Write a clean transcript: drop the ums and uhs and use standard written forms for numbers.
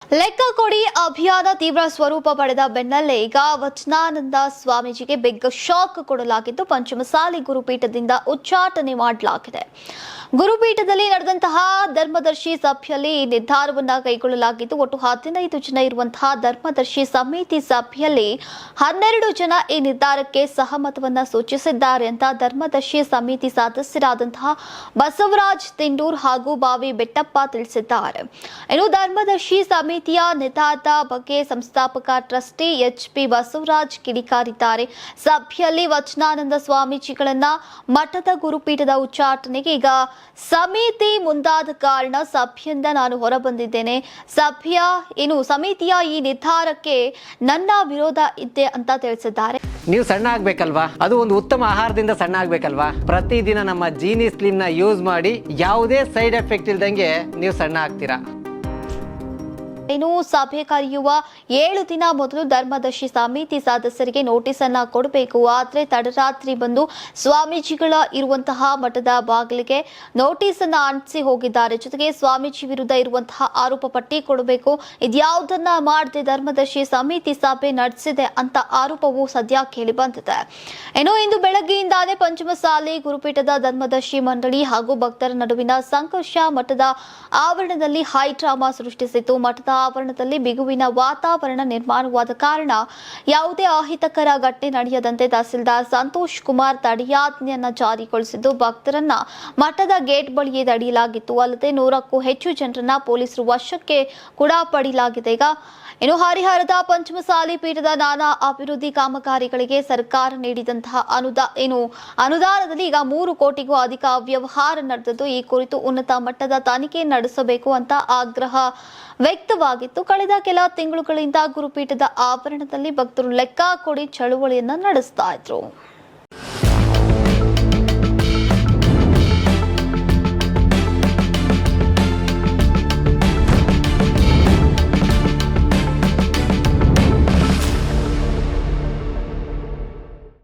ಲೆಕ್ಕ ಕೊಡಿ ಅಭಿಯಾನ ತೀವ್ರ ಸ್ವರೂಪ ಪಡೆದ ಬೆನ್ನಲ್ಲೇ ಈಗ ವಚನಾನಂದ ಸ್ವಾಮೀಜಿಗೆ ಬಿಗ್ ಶಾಕ್ ಕೊಡಲಾಗಿದ್ದು ಪಂಚಮಸಾಲಿ ಗುರುಪೀಠದಿಂದ ಉಚ್ಚಾಟನೆ ಮಾಡಲಾಗಿದೆ. ಗುರುಪೀಠದಲ್ಲಿ ನಡೆದಂತಹ ಧರ್ಮದರ್ಶಿ ಸಭೆಯಲ್ಲಿ ಈ ನಿರ್ಧಾರವನ್ನ ಕೈಗೊಳ್ಳಲಾಗಿದ್ದು ಒಟ್ಟು 15 ಜನ ಇರುವಂತಹ ಧರ್ಮದರ್ಶಿ ಸಮಿತಿ ಸಭೆಯಲ್ಲಿ 12 ಜನ ಈ ನಿರ್ಧಾರಕ್ಕೆ ಸಹಮತವನ್ನ ಸೂಚಿಸಿದ್ದಾರೆ ಅಂತ ಧರ್ಮದರ್ಶಿ ಸಮಿತಿ ಸದಸ್ಯರಾದಂತಹ ಬಸವರಾಜ್ ತಿಂಡೂರ್ ಹಾಗೂ ಬಾವಿ ಬೆಟ್ಟಪ್ಪ ತಿಳಿಸಿದ್ದಾರೆ. ಇನ್ನು ಧರ್ಮದರ್ಶಿ ಸಮಿತಿಯ ನಿರ್ಧಾರದ ಬಗ್ಗೆ ಸಂಸ್ಥಾಪಕ ಟ್ರಸ್ಟಿ ಎಚ್.ಪಿ. ಬಸವರಾಜ್ ಕಿಡಿಕಾರಿದ್ದಾರೆ. ಸಭೆಯಲ್ಲಿ ವಚನಾನಂದ ಸ್ವಾಮೀಜಿಗಳನ್ನ ಮಠದ ಗುರುಪೀಠದ ಉಚ್ಚಾಟನೆಗೆ ಈಗ ಸಮಿತಿ ಮುಂದಾದ ಕಾರಣ ಸಭೆಯಿಂದ ನಾನು ಹೊರಬಂದಿದ್ದೇನೆ. ಸಮಿತಿಯ ಈ ನಿರ್ಧಾರಕ್ಕೆ ನನ್ನ ವಿರೋಧ ಇದೆ ಅಂತ ತಿಳಿಸಿದ್ದಾರೆ. ನೀವು ಸಣ್ಣ ಆಗ್ಬೇಕಲ್ವಾ, ಅದು ಒಂದು ಉತ್ತಮ ಆಹಾರದಿಂದ ಸಣ್ಣ ಆಗ್ಬೇಕಲ್ವಾ. ಪ್ರತಿದಿನ ನಮ್ಮ ಜೀನಿ ಸ್ಲಿಮ್ ನ ಯೂಸ್ ಮಾಡಿ ಯಾವುದೇ ಸೈಡ್ ಎಫೆಕ್ಟ್ ಇಲ್ದಂಗೆ ನೀವು ಸಣ್ಣ ಆಗ್ತೀರಾ. ಇನ್ನು ಸಭೆ ಕರೆಯುವ 7 ದಿನ ಮೊದಲು ಧರ್ಮದರ್ಶಿ ಸಮಿತಿ ಸದಸ್ಯರಿಗೆ ನೋಟಿಸ್ ಅನ್ನ ಕೊಡಬೇಕು. ಆದ್ರೆ ತಡರಾತ್ರಿ ಬಂದು ಸ್ವಾಮೀಜಿಗಳ ಇರುವಂತಹ ಮಠದ ಬಾಗಿಲಿಗೆ ನೋಟಿಸ್ ಅನ್ನ ಅಂಟಿಸಿ ಹೋಗಿದ್ದಾರೆ. ಜೊತೆಗೆ ಸ್ವಾಮೀಜಿ ವಿರುದ್ಧ ಇರುವಂತಹ ಆರೋಪ ಪಟ್ಟಿ ಕೊಡಬೇಕು. ಇದ್ಯಾವುದನ್ನ ಮಾಡದೆ ಧರ್ಮದರ್ಶಿ ಸಮಿತಿ ಸಭೆ ನಡೆಸಿದೆ ಅಂತ ಆರೋಪವು ಸದ್ಯ ಕೇಳಿ ಬಂದಿದೆ. ಇನ್ನು ಇಂದು ಬೆಳಗ್ಗೆಯಿಂದಾನೇ ಪಂಚಮಸಾಲಿ ಗುರುಪೀಠದ ಧರ್ಮದರ್ಶಿ ಮಂಡಳಿ ಹಾಗೂ ಭಕ್ತರ ನಡುವಿನ ಸಂಘರ್ಷ ಮಠದ ಆವರಣದಲ್ಲಿ ಹೈ ಡ್ರಾಮಾ ಸೃಷ್ಟಿಸಿತು. ಮಠದ ಆವರಣದಲ್ಲಿ ಬಿಗುವಿನ ವಾತಾವರಣ ನಿರ್ಮಾಣವಾದ ಕಾರಣ ಯಾವುದೇ ಅಹಿತಕರ ಘಟನೆ ನಡೆಯದಂತೆ ತಹಸೀಲ್ದಾರ್ ಸಂತೋಷ್ ಕುಮಾರ್ ತಡೆಯಾಜ್ಞೆಯನ್ನ ಜಾರಿಗೊಳಿಸಿದ್ದು ಭಕ್ತರನ್ನ ಮಠದ ಗೇಟ್ ಬಳಿಯೇ ತಡೆಯಲಾಗಿತ್ತು. ಅಲ್ಲದೆ 100ಕ್ಕೂ ಹೆಚ್ಚು ಜನರನ್ನ ಪೊಲೀಸರು ವಶಕ್ಕೆ ಕೂಡ ಪಡೆಯಲಾಗಿದೆ. ಇನ್ನು ಹರಿಹರದ ಪಂಚಮಸಾಲಿ ಪೀಠದ ನಾನಾ ಅಭಿವೃದ್ಧಿ ಕಾಮಗಾರಿಗಳಿಗೆ ಸರ್ಕಾರ ನೀಡಿದಂತಹ ಅನುದಾನದಲ್ಲಿ ಈಗ 3 ಕೋಟಿಗೂ ಅಧಿಕ ಅವ್ಯವಹಾರ ನಡೆದಿದ್ದು ಈ ಕುರಿತು ಉನ್ನತ ಮಟ್ಟದ ತನಿಖೆ ನಡೆಸಬೇಕು ಅಂತ ಆಗ್ರಹ ವ್ಯಕ್ತವಾಗಿತ್ತು. ಕಳೆದ ಕೆಲ ತಿಂಗಳುಗಳಿಂದ ಗುರುಪೀಠದ ಆವರಣದಲ್ಲಿ ಭಕ್ತರು ಲೆಕ್ಕ ಕೊಡಿ ಚಳುವಳಿಯನ್ನ ನಡೆಸ್ತಾ ಇದ್ರು.